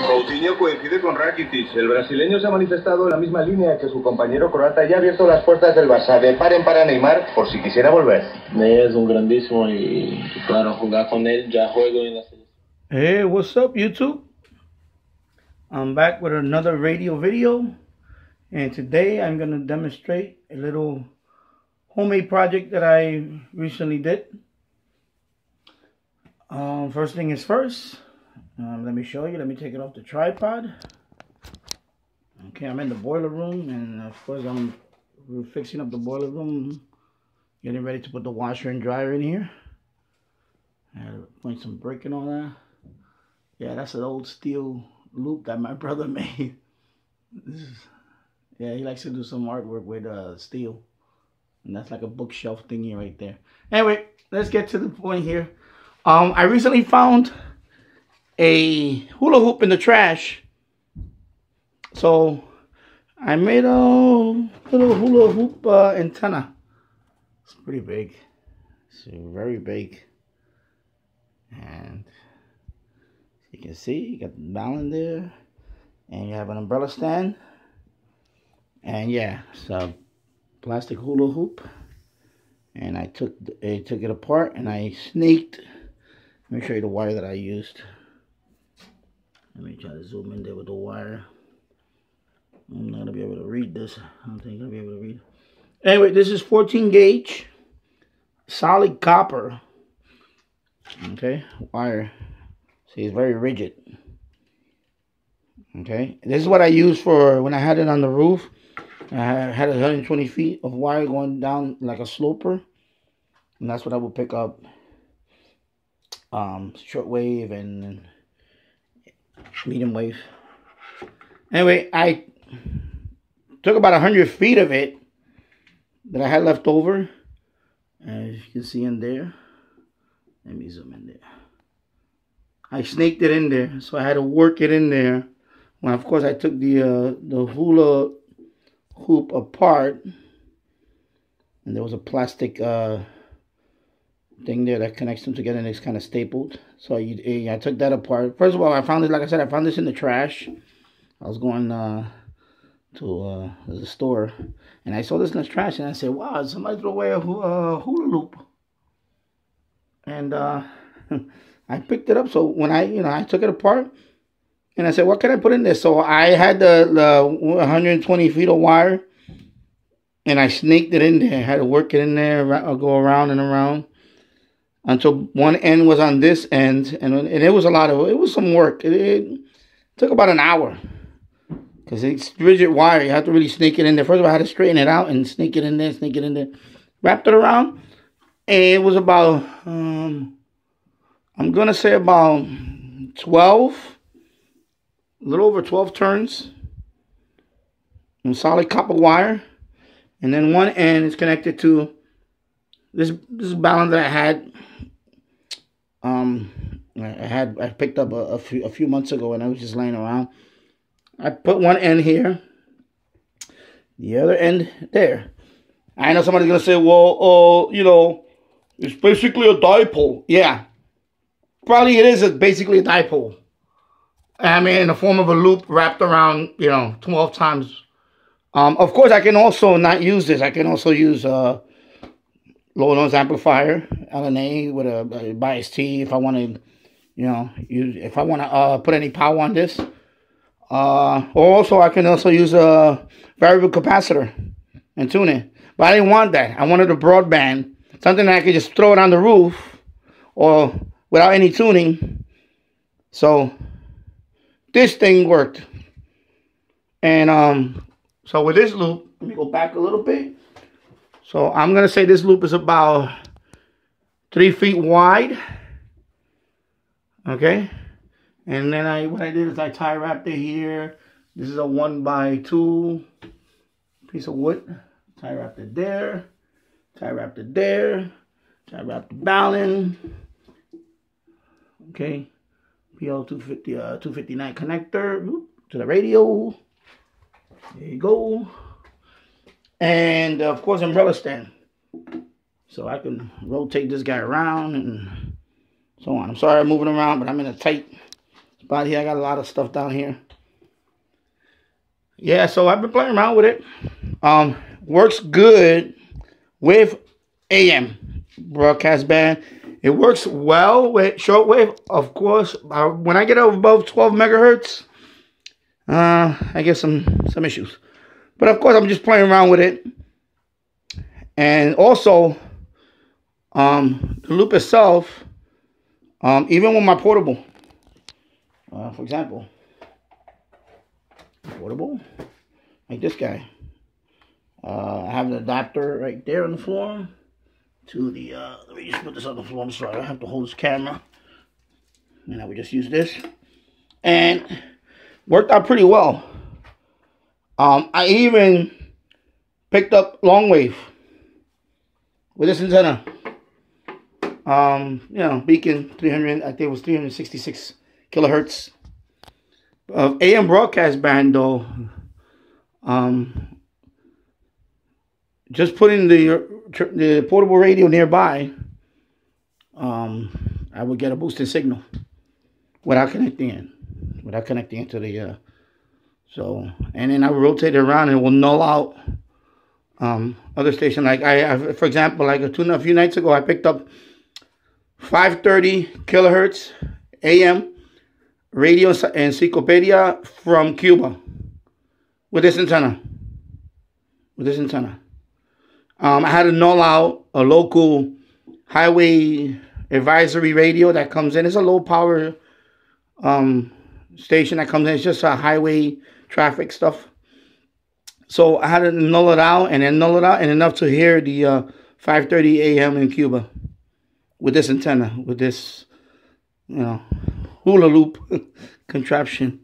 Coutinho coincide con Rakitic. El brasileño se ha manifestado en la misma línea que su compañero croata y ha abierto las puertas del Barça de par en par a Neymar por si quisiera volver. Es un grandísimo y claro, jugar con él, ya juego en la selección. Hey, what's up, YouTube? I'm back with another radio video, and today I'm going to demonstrate a little homemade project that I recently did. First thing is first, let me show you. Let me take it off the tripod. Okay, I'm in the boiler room, and of course we're fixing up the boiler room, getting ready to put the washer and dryer in here. I had to point some brick and all that. Yeah, that's an old steel loop that my brother made. Yeah, he likes to do some artwork with steel. And that's like a bookshelf thingy right there. Anyway, let's get to the point here. I recently found a hula hoop in the trash. So I made a little hula hoop antenna. It's pretty big. It's very big. And you can see you got the balance there. And you have an umbrella stand. And yeah, it's a plastic hula hoop. And I took it apart and I snaked. Let me show you the wire that I used. Let me try to zoom in there with the wire. I'm not going to be able to read this. I don't think I'll be able to read. Anyway, this is 14 gauge. Solid copper. Okay, wire. See, it's very rigid. Okay, this is what I used for when I had it on the roof. I had 120 feet of wire going down like a sloper. And that's what I would pick up. Short wave and medium wave. Anyway, I took about 100 feet of it that I had left over. As you can see in there. Let me zoom in there. I snaked it in there, so I had to work it in there. When of course I took the hula hoop apart, and there was a plastic thing there that connects them together, and it's kind of stapled. So I took that apart. First of all, I found it, like I said, I found this in the trash. I was going to the store, and I saw this in the trash, and I said, "Wow, somebody threw away a hula loop." And I picked it up. So when I took it apart, and I said, "What can I put in this?" So I had the 120 feet of wire, and I snaked it in there. I had to work it in there, go around and around, until one end was on this end, and it was some work. It took about an hour, because it's rigid wire. You have to really snake it in there. First of all, I had to straighten it out and snake it in there, wrapped it around, and it was about, I'm going to say about 12, a little over 12 turns, and solid copper wire, and then one end is connected to this balance that I had. I picked up a few months ago, and I was just laying around. I put one end here, the other end there. I know somebody's gonna say, "Well, it's basically a dipole." Yeah, probably it is basically a dipole. I mean, in the form of a loop wrapped around, 12 times. Of course, I can also not use this. I can also use low noise amplifier, LNA with a bias T if I want to, if I want to put any power on this. Or also I can also use a variable capacitor and tune it. But I didn't want that. I wanted a broadband, something that I could just throw it on the roof or without any tuning. So this thing worked. And so with this loop, let me go back a little bit. So I'm going to say this loop is about 3 feet wide. Okay. And then what I did is I tie wrapped it here. This is a 1x2 piece of wood. Tie wrapped it there. Tie wrapped it there. Tie wrapped the balance. Okay. PL250 259 connector to the radio. There you go. And of course, umbrella stand. So I can rotate this guy around and so on. I'm sorry I'm moving around, but I'm in a tight spot here. I got a lot of stuff down here. Yeah, so I've been playing around with it. Works good with AM broadcast band. It works well with shortwave, of course. When I get above 12 megahertz, I get some issues. But of course, I'm just playing around with it. And also, the loop itself, even with my portable, for example, portable, like this guy. I have an adapter right there on the floor to the, let me just put this on the floor. I'm sorry, I have to hold this camera. And I would just use this. And worked out pretty well. I even picked up long wave with this antenna. You know, Beacon 300, I think it was 366 kilohertz. AM broadcast band though, just putting the portable radio nearby, I would get a boosted signal without connecting into the so, and then I would rotate it around and it will null out other stations. Like I for example, like a few nights ago, I picked up 530 kilohertz AM radio encyclopedia from Cuba with this antenna. I had to null out a local highway advisory radio that comes in. It's a low power station that comes in. It's just a highway traffic stuff. So I had to null it out and then null it out and enough to hear the 5:30 AM in Cuba with this antenna, with this, you know, hula loop contraption.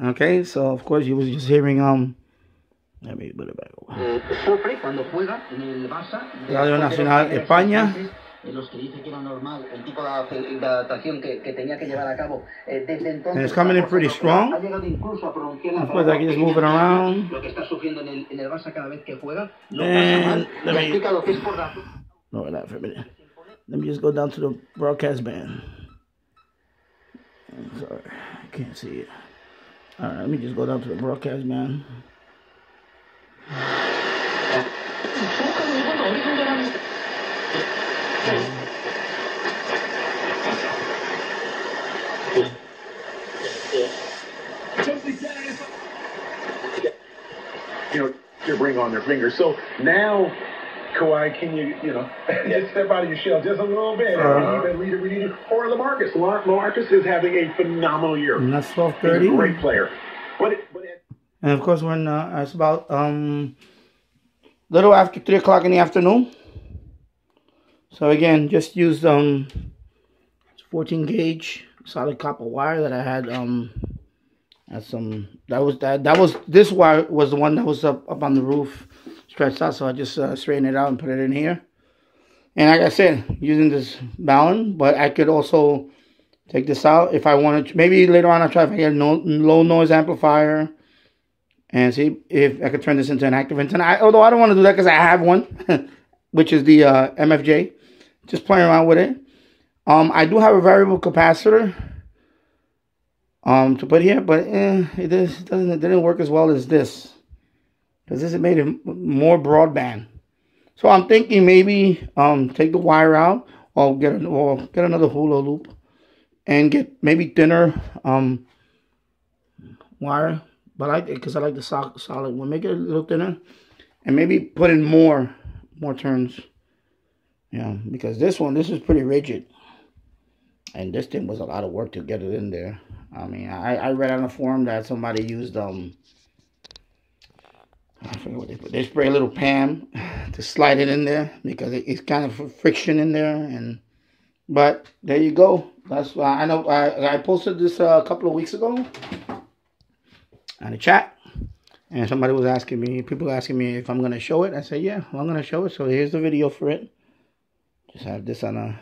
Okay, so of course you was just hearing let me put it back over. Sufre cuando juega en el Barça. Radio Nacional España. Los que dice que era normal el tipo de adaptación que tenía que llevar a cabo desde entonces. And it's coming in pretty strong. Ha llegado incluso a pronunciar la Of course, I can just move it around. Lo que está sufriendo en el Barça cada vez que juega. No pasa mal. Le explica lo que es por datos. No, that for a minute. Let me just go down to the broadcast band. I'm sorry, I can't see it. All right, let me just go down to the broadcast band. You know, to bring on their fingers. So now, Kawhi, can you just step out of your shell just a little bit? We need or LaMarcus. LaMarcus is having a phenomenal year. And that's 12:30. He's a great player. And of course, when it's about little after 3 o'clock in the afternoon. So again, just used 14 gauge solid copper wire that I had this wire was the one that was up on the roof stretched out, so I just straightened it out and put it in here. And like I said, using this balun, but I could also take this out if I wanted to. Maybe later on I'll try if I get a low noise amplifier and see if I could turn this into an active antenna. Although I don't want to do that because I have one, which is the MFJ. Just playing around with it. I do have a variable capacitor to put here, but it didn't work as well as this, because this made it more broadband. So I'm thinking maybe take the wire out, or get another hula loop and get maybe thinner wire. But I like it because I like the solid one. Make it a little thinner, and maybe put in more turns. Yeah, because this is pretty rigid. And this thing was a lot of work to get it in there. I mean, I read on a forum that somebody used, I forget what they put. They spray a little Pam to slide it in there because it's kind of friction in there. But there you go. That's why I know I posted this a couple of weeks ago on the chat. And somebody was asking me, people asking me if I'm going to show it. I said, yeah, well, I'm going to show it. So here's the video for it. Just have this on a...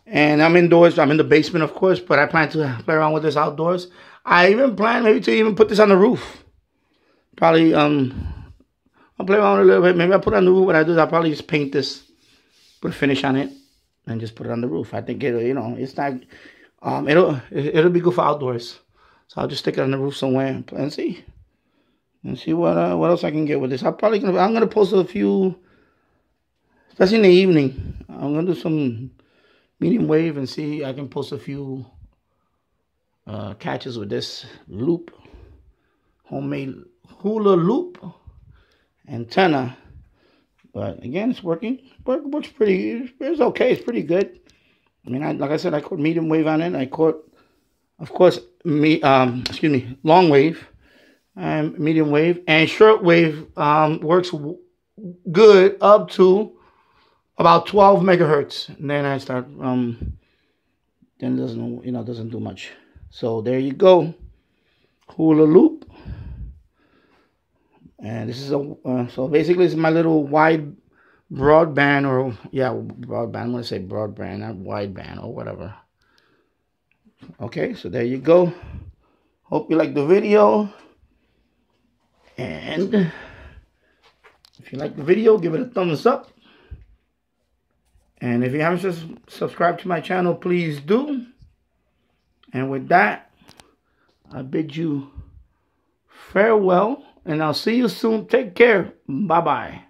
And I'm indoors. I'm in the basement, of course, but I plan to play around with this outdoors. I even plan maybe to even put this on the roof. Probably, I'll play around a little bit. Maybe I'll put it on the roof. What I do is I'll probably just paint this, put a finish on it, and just put it on the roof. I think it's not It'll be good for outdoors. So I'll just stick it on the roof somewhere and see what else I can get with this. I'm gonna post a few, especially in the evening. I'm gonna do some medium wave and see I can post a few catches with this loop, homemade hula loop antenna. But again, it's working. Works pretty. It's okay. It's pretty good. I mean, like I said, I caught medium wave on it. I caught, of course, long wave, medium wave, and short wave works good up to about 12 megahertz. And then I start, then it doesn't do much. So there you go, hula loop. And this is so basically it's my little wide broadband, or broadband. I'm gonna say broadband, not wideband or whatever. Okay, so there you go. Hope you like the video, and if you like the video, give it a thumbs up. And if you haven't subscribed to my channel, please do. And with that, I bid you farewell, and I'll see you soon. Take care. Bye-bye.